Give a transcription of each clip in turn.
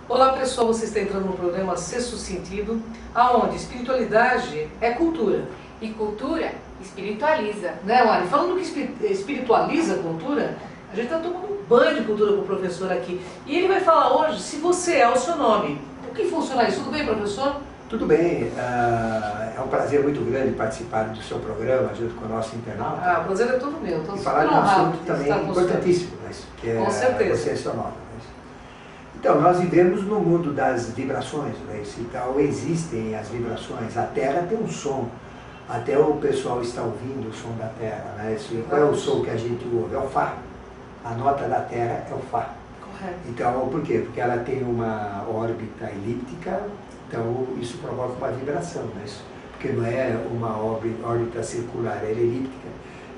Olá pessoal, você está entrando no programa Sexto Sentido, aonde espiritualidade é cultura. E cultura espiritualiza. Né, Mari? Falando que espiritualiza a cultura, a gente está tomando um banho de cultura com o professor aqui. E ele vai falar hoje se você é o seu nome. O que funciona isso? Tudo bem, professor? Tudo bem, é um prazer muito grande participar do seu programa junto com o nosso internauta. Ah, o prazer é todo meu. E falar de um assunto também importantíssimo, que com é certeza. você é seu nome. Então, nós vivemos no mundo das vibrações, então existem as vibrações, a Terra tem um som, até o pessoal está ouvindo o som da Terra. Qual é o som que a gente ouve? É o Fá. A nota da Terra é o Fá. Correto. Então, por quê? Porque ela tem uma órbita elíptica, então isso provoca uma vibração, porque não é uma órbita circular, ela é elíptica.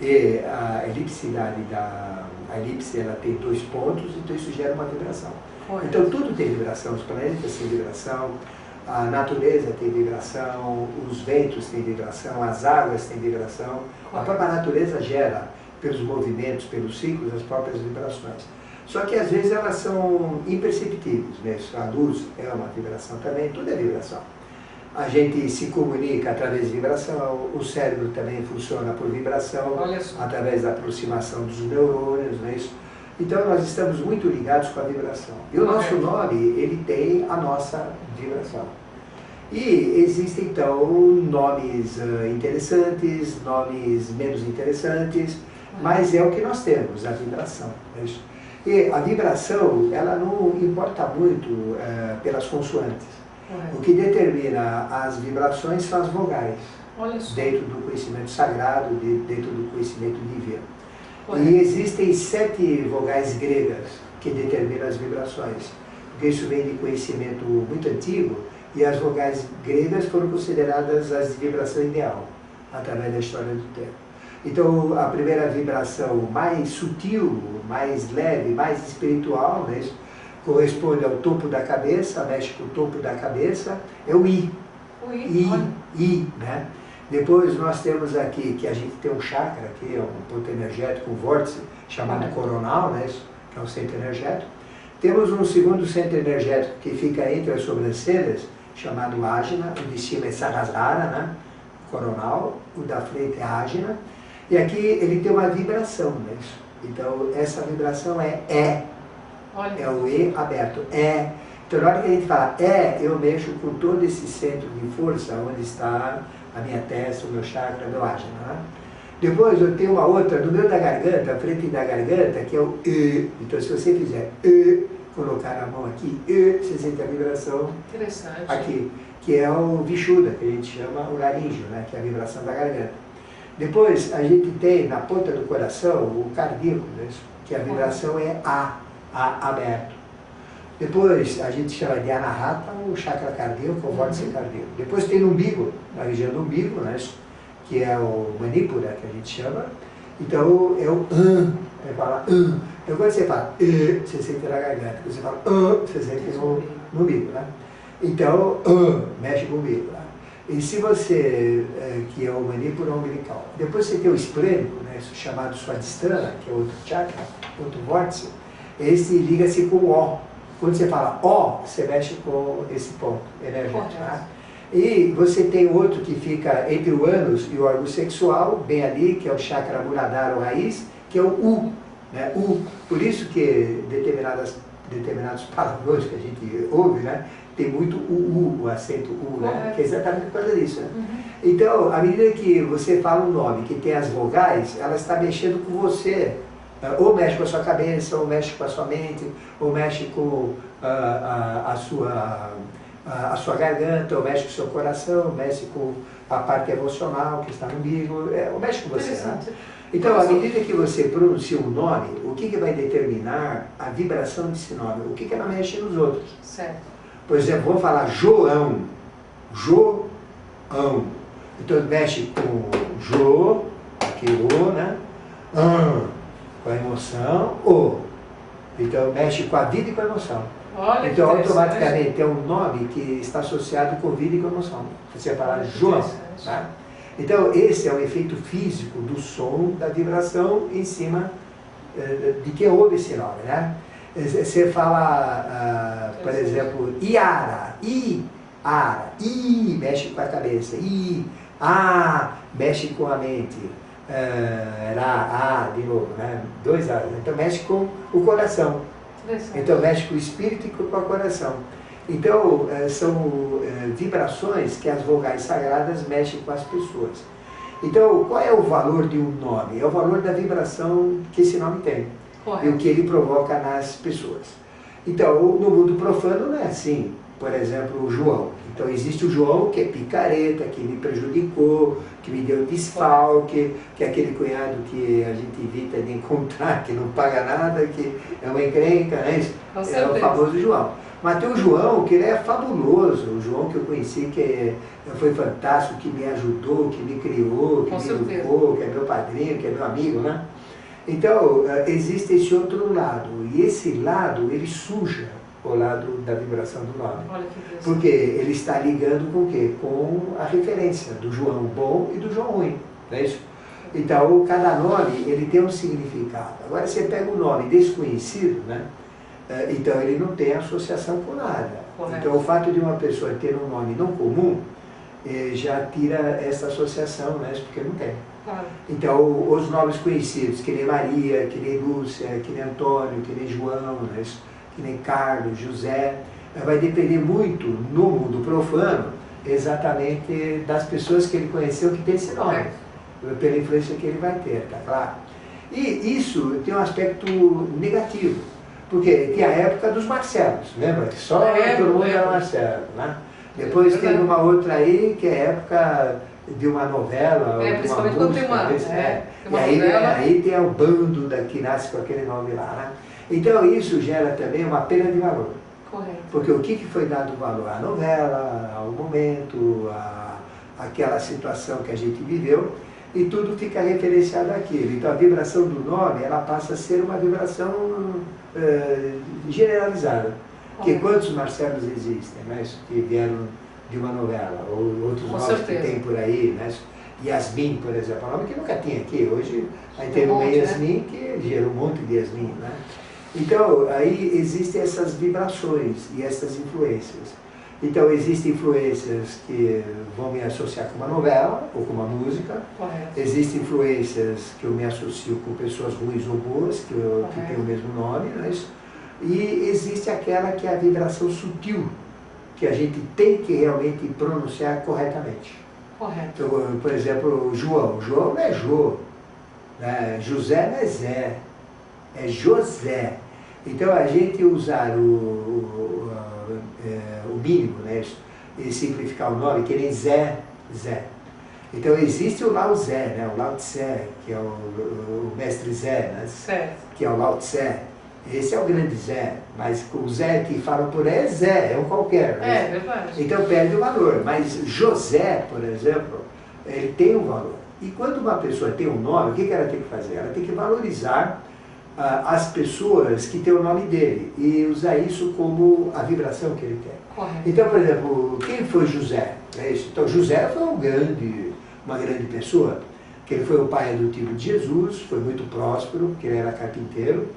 E a elipsidade a elipse ela tem 2 pontos, então isso gera uma vibração. Correto. Então tudo tem vibração, os planetas têm vibração, a natureza tem vibração, os ventos têm vibração, as águas têm vibração, a própria natureza gera, pelos movimentos, pelos ciclos, as próprias vibrações. Só que às vezes elas são imperceptíveis, A luz é uma vibração também, tudo é vibração. A gente se comunica através de vibração, o cérebro também funciona por vibração, através da aproximação dos neurônios, Então nós estamos muito ligados com a vibração. E o nosso nome, ele tem a nossa vibração. E existem então nomes interessantes, nomes menos interessantes, mas é o que nós temos, a vibração. E a vibração, ela não importa muito pelas consoantes. O que determina as vibrações são as vogais, dentro do conhecimento sagrado, dentro do conhecimento divino. E existem 7 vogais gregas que determinam as vibrações, porque isso vem de conhecimento muito antigo, e as vogais gregas foram consideradas as de vibração ideal, através da história do tempo. Então, a primeira vibração mais sutil, mais leve, mais espiritual, corresponde ao topo da cabeça, mexe com o topo da cabeça, é o I. O I, Depois nós temos aqui, que a gente tem um chakra, aqui é um ponto energético, um vórtice, chamado coronal, que é um centro energético. Temos um segundo centro energético que fica entre as sobrancelhas, chamado ágina, o de cima é Sahasrara, coronal, o da frente é ágina. E aqui ele tem uma vibração, Então essa vibração é E. É o E aberto, E. Então na hora que a gente fala E, eu mexo com todo esse centro de força, onde está a minha testa, o meu chakra, o meu ágina. Depois eu tenho uma outra no meio da garganta, a frente da garganta, que é o E. Então se você fizer E, colocar a mão aqui, E, você sente a vibração aqui, que é o Vishuddha, que a gente chama o laríngeo, que é a vibração da garganta. Depois a gente tem na ponta do coração o cardíaco, que a vibração é A aberto. Depois a gente chama de Anahata, o chakra cardíaco, o vórtice cardíaco. Depois tem no umbigo, na região do umbigo, que é o Manipura, que a gente chama. Então é o Ele fala Então quando você fala você sente na garganta. Quando você fala você sente no umbigo, Então mexe com o umbigo. E se você, que é o Manipura umbilical. Depois você tem o esplênico, chamado Swadhisthana, que é outro chakra, outro vórtice. Esse liga-se com o O. Quando você fala O, você mexe com esse ponto energético. E você tem outro que fica entre o ânus e o órgão sexual, bem ali, que é o chakra Muladhara, ou raiz, que é o U. U. Por isso que determinados palavrões que a gente ouve, tem muito o acento U, que é exatamente por causa disso. Então, à medida que você fala um nome que tem as vogais, ela está mexendo com você. Ou mexe com a sua cabeça, ou mexe com a sua mente, ou mexe com a sua garganta, ou mexe com o seu coração, mexe com a parte emocional que está no umbigo, ou mexe com você. Então, à medida que você pronuncia um nome, o que vai determinar a vibração desse nome? O que ela mexe nos outros? Certo. Por exemplo, vamos falar João. João. Então mexe com Jo, aqui O, com a emoção, O. Então mexe com a vida e com a emoção. Então automaticamente é um nome que está associado com vida e com emoção. Você fala João. Então esse é o efeito físico do som, da vibração em cima de quem ouve esse nome. Você fala, por exemplo, Iara, Iara, I mexe com a cabeça, mexe com a mente, de novo, né? 2 A, então mexe com o coração, então mexe com o espírito e com o coração. Então são vibrações que as vogais sagradas mexem com as pessoas. Então qual é o valor de um nome? É o valor da vibração que esse nome tem. Correto. E o que ele provoca nas pessoas. Então, no mundo profano não é assim. Por exemplo, o João. Então, existe o João que é picareta, que me prejudicou, que me deu desfalque, que é aquele cunhado que a gente evita de encontrar, que não paga nada, que é uma encrenca, né? É o famoso João. Mas tem o João, que ele é fabuloso, o João que eu conheci, que foi fantástico, que me ajudou, que me criou, que me educou, que é meu padrinho, que é meu amigo, né? Então, existe esse outro lado, e esse lado, ele suja o lado da vibração do nome. Olha que porque ele está ligando com o quê? Com a referência do João bom e do João ruim, não é isso? Então, cada nome, ele tem um significado. Agora, você pega um nome desconhecido, né? Então ele não tem associação com nada. Correto. Então, o fato de uma pessoa ter um nome não comum, já tira essa associação, né? Porque não tem. Claro. Então, os nomes conhecidos, que nem Maria, que nem Lúcia, que nem Antônio, que nem João, né? Que nem Carlos, José, vai depender muito, no mundo profano, exatamente das pessoas que ele conheceu que tem esse nome, pela influência que ele vai ter, tá claro? E isso tem um aspecto negativo, porque tem a época dos Marcelos, lembra? Que só todo mundo era Marcelo, né? Depois teve uma outra aí, que é a época de uma novela, principalmente quando tem uma, e aí tem o bando que nasce com aquele nome lá, né? Então isso gera também uma perda de valor. Correto. Porque o que foi dado valor? A novela, ao momento, aquela situação que a gente viveu, e tudo fica referenciado àquilo. Então a vibração do nome, ela passa a ser uma vibração generalizada. Porque quantos Marcelos existem, né, que vieram de uma novela, ou outros nomes que tem por aí, né? Yasmin, por exemplo, é um nome que nunca tinha aqui. Hoje aí tem uma Yasmin, que gerou um monte de Yasmin, né? Então, aí existem essas vibrações e essas influências. Então, existem influências que vão me associar com uma novela ou com uma música. Correto. Existem influências que eu me associo com pessoas ruins ou boas, que têm o mesmo nome, né? E existe aquela que é a vibração sutil, que a gente tem que realmente pronunciar corretamente. Correto. Então, por exemplo, João. João não é Jô, né? José não é Zé, é José. Então, a gente usar o mínimo, né? E simplificar o nome, que nem Zé, Zé. Então, existe o Lao Zé, né? O Lao Tse, que é o mestre Zé, né? Certo. Que é o Lao Tse. Esse é o grande Zé, mas o Zé que fala por aí é Zé, é um qualquer. Né? Verdade. Então perde o valor. Mas José, por exemplo, ele tem um valor. E quando uma pessoa tem um nome, o que ela tem que fazer? Ela tem que valorizar as pessoas que têm o nome dele e usar isso como a vibração que ele tem. Correto. Então, por exemplo, quem foi José? Então José foi uma grande pessoa, que ele foi o pai adotivo de Jesus, foi muito próspero, porque ele era carpinteiro.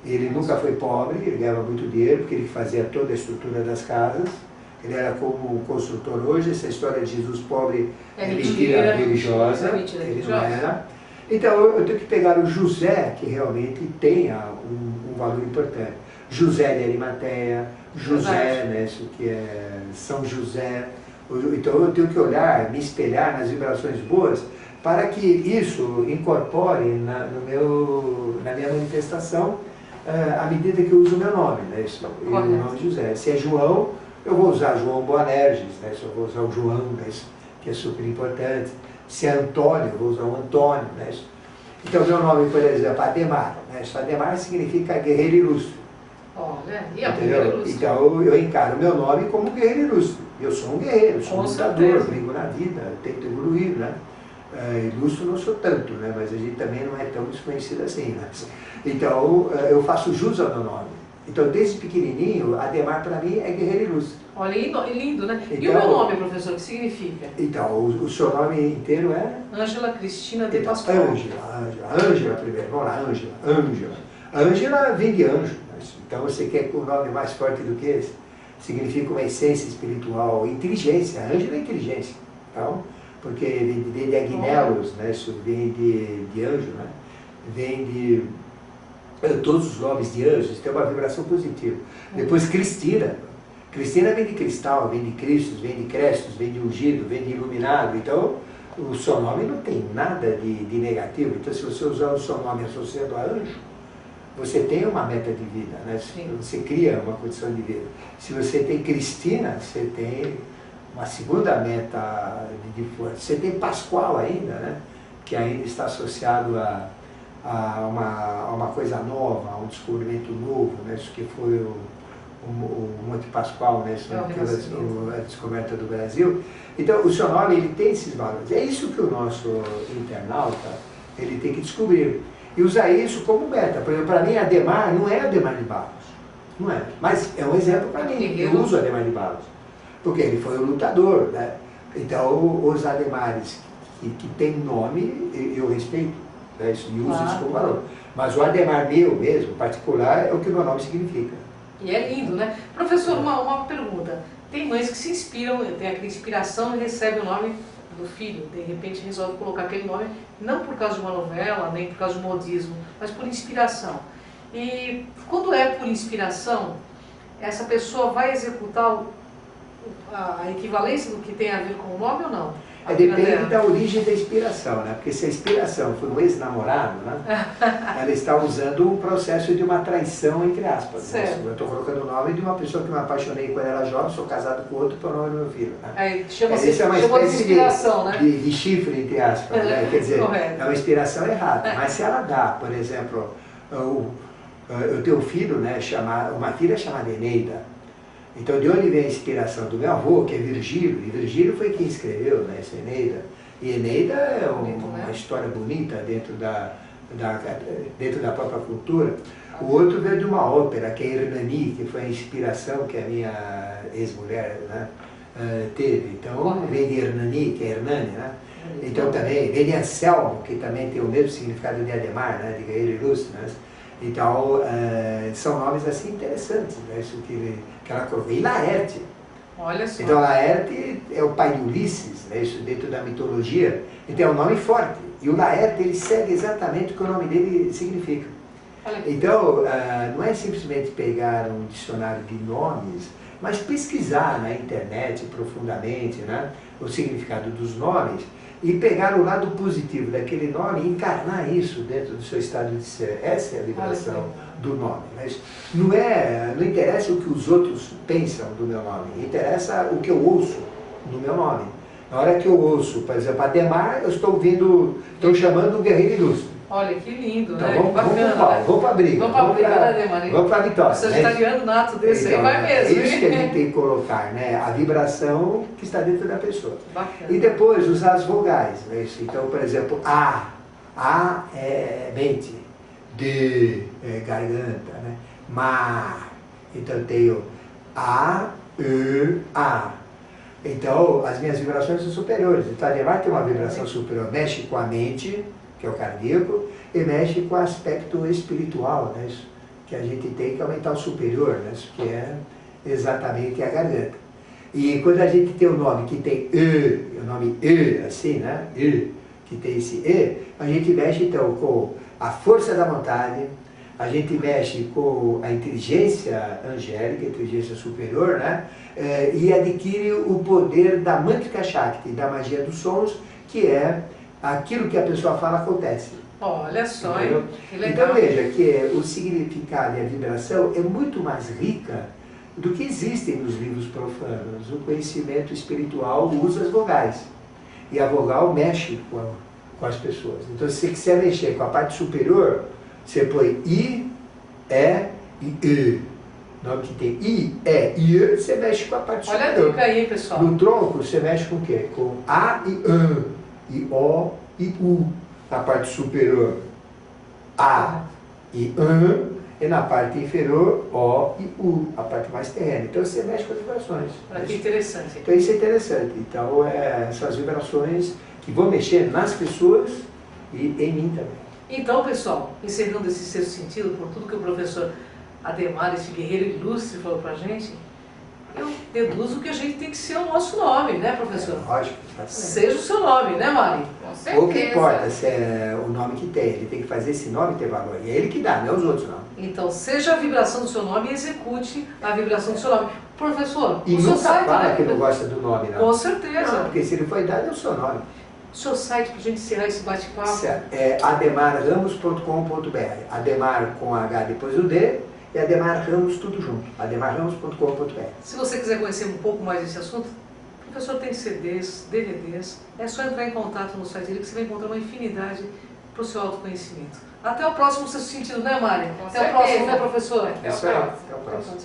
Ele nunca foi pobre, ele ganhava muito dinheiro, porque ele fazia toda a estrutura das casas. Ele era como um construtor hoje. Essa história de Jesus pobre é mentira religiosa, ele não era. Então eu tenho que pegar o José, que realmente tenha um valor importante. José de Arimateia, José, né, isso que é São José. Então eu tenho que olhar, me espelhar nas vibrações boas, para que isso incorpore na minha manifestação, à medida que eu uso o meu nome, né? O nome de José. Se é João, eu vou usar João Boanerges, né? Eu vou usar o João, né? Que é super importante. Se é Antônio, eu vou usar o Antônio, né? Então, meu nome, por exemplo, Ademar, né? Ademar significa guerreiro ilustre. Olha, e a guerreiro ilustre? Então, eu encaro meu nome como guerreiro ilustre. Eu sou um guerreiro, sou um lutador, brigo na vida, tento evoluir, né? Ilustre não sou tanto, né? Mas a gente também não é tão desconhecido assim, né? Então, eu faço jus ao meu nome. Então, desde pequenininho, Ademar para mim é guerreiro ilustre. Olha, lindo, né? Então, e o meu nome, professor, o que significa? Então, o seu nome inteiro é? Ângela Cristina de Pascoal. Ângela primeiro, vamos lá, Ângela. Ângela vem de anjo, Então você quer um nome mais forte do que esse? Significa uma essência espiritual, inteligência, anjo é inteligência. Então, porque vem de agnelos, né? Isso vem de anjo, né? Vem de todos os nomes de anjos, tem uma vibração positiva. Depois Cristina. Cristina vem de cristal, vem de Cristos, vem de Crestos, vem de ungido, vem de iluminado. Então, o seu nome não tem nada de negativo. Então, se você usar o seu nome associado a anjo, você tem uma meta de vida, né? Você cria uma condição de vida. Se você tem Cristina, você tem uma segunda meta de força. Você tem Pascoal ainda, né? Que ainda está associado a uma coisa nova, a um descobrimento novo, né? Isso que foi o Monte Pascoal, né? A descoberta do Brasil. Então, o seu nome ele tem esses valores. É isso que o nosso internauta ele tem que descobrir. E usar isso como meta. Por exemplo, para mim, Adhemar não é Adhemar de Barros. Não é. Mas é um exemplo para mim. Eu uso Adhemar de Barros. Porque ele foi um lutador, né? Então, os Adhemares que tem nome, eu respeito, né? E uso isso como valor. Mas o Adhemar meu mesmo, particular, é o que o meu nome significa. E é lindo, né? Professor, uma pergunta. Tem mães que se inspiram, tem aquela inspiração e recebe o nome do filho, de repente resolve colocar aquele nome, não por causa de uma novela, nem por causa de modismo, mas por inspiração. E quando é por inspiração, essa pessoa vai executar a equivalência do que tem a ver com o nome ou não? Depende da origem da inspiração, né? Porque se a inspiração for um ex-namorado, né? Ela está usando um processo de uma traição, entre aspas. Né? Eu estou colocando o nome de uma pessoa que me apaixonei quando era jovem, sou casado com outro por nome do meu filho. Né? Chama-se uma inspiração, né? De chifre, entre aspas. Né? Quer dizer, é uma inspiração errada. Mas se ela dá, por exemplo, eu tenho um filho, né, uma filha chamada Eneida. Então, de onde vem a inspiração? Do meu avô, que é Virgílio, e Virgílio foi quem escreveu, né, essa Eneida. E Eneida é uma história bonita dentro da própria cultura. O outro veio de uma ópera, que é Hernani, que foi a inspiração que a minha ex-mulher, né, teve. Então, vem de Hernani, que é Hernani, né? Então, também vem de Anselmo, que também tem o mesmo significado de Adhemar, né, de guerreiro ilustre, né? Então, são nomes assim interessantes, né? Isso que ela colocou. E Laerte. Olha só. Então, Laerte é o pai de Ulisses, né? Isso dentro da mitologia. Então, é um nome forte. E o Laerte, ele segue exatamente o que o nome dele significa. Então, não é simplesmente pegar um dicionário de nomes, mas pesquisar na internet profundamente, né? O significado dos nomes e pegar o lado positivo daquele nome e encarnar isso dentro do seu estado de ser. Essa é a vibração do nome. Mas não interessa o que os outros pensam do meu nome, interessa o que eu ouço do meu nome. Na hora que eu ouço, por exemplo, Adhemar, eu estou chamando um guerreiro ilustre. Olha, que lindo, então, né? Vamos para a briga. Vamos para a briga, né, Adhemar? Vamos para a vitória. Se sagitariano nato desse então, aí vai mesmo. É isso que a gente tem que colocar, né? A vibração que está dentro da pessoa. Bacana. E depois usar as vogais. Né? Então, por exemplo, A é mente, D é garganta, né? Ma. Então eu tenho A, E, A. Então, as minhas vibrações são superiores. Então, a Adhemar tem uma vibração superior, mexe com a mente, que é o cardíaco, e mexe com o aspecto espiritual, né? Isso que a gente tem que aumentar o superior, né? Isso que é exatamente a garganta. E quando a gente tem o nome que tem E, o nome E, assim, né? E, que tem esse E, a gente mexe então com a força da vontade, a gente mexe com a inteligência angélica, a inteligência superior, né? E adquire o poder da Mantrika Shakti, da magia dos sons, que é aquilo que a pessoa fala acontece. Olha só, hein? Que legal. Então veja que o significado e a vibração é muito mais rica do que existem nos livros profanos. O conhecimento espiritual usa as vogais. E a vogal mexe com as pessoas. Então se você quiser mexer com a parte superior, você põe I, E e E. No que tem I, E e E, você mexe com a parte superior. Olha a dica aí, pessoal. No tronco, você mexe com o quê? Com A e An, e O e U, na parte superior. A e An, e na parte inferior, O e U, a parte mais terrena. Então você mexe com as vibrações. Olha que interessante. Então isso é interessante. Então são as vibrações que vão mexer nas pessoas e em mim também. Então, pessoal, encerrando esse sexto sentido, por tudo que o professor Ademar, esse guerreiro ilustre, falou pra gente, eu deduzo que a gente tem que ser o nosso nome, né, professor? Lógico. Seja o seu nome, né, Mari? Com certeza. O que importa se é o nome que tem, ele tem que fazer esse nome ter valor. E é ele que dá, não é os outros não. Então, seja a vibração do seu nome e execute a vibração do seu nome. Professor, E o seu nunca site... fala que não gosta do nome, não. Com certeza. Não, porque se ele foi dado, é o seu nome. O seu site, pra gente encerrar esse bate-papo. É ademarramos.com.br. Ademar com H depois do D e Ademar Ramos tudo junto. ademarramos.com.br. Se você quiser conhecer um pouco mais desse assunto, o professor tem CDs, DVDs, é só entrar em contato no site dele que você vai encontrar uma infinidade para o seu autoconhecimento. Até o próximo Sexto Sentido, né, Mari? Com Até o próximo, certeza. né, professor? Até o Isso aí. próximo. Até o próximo.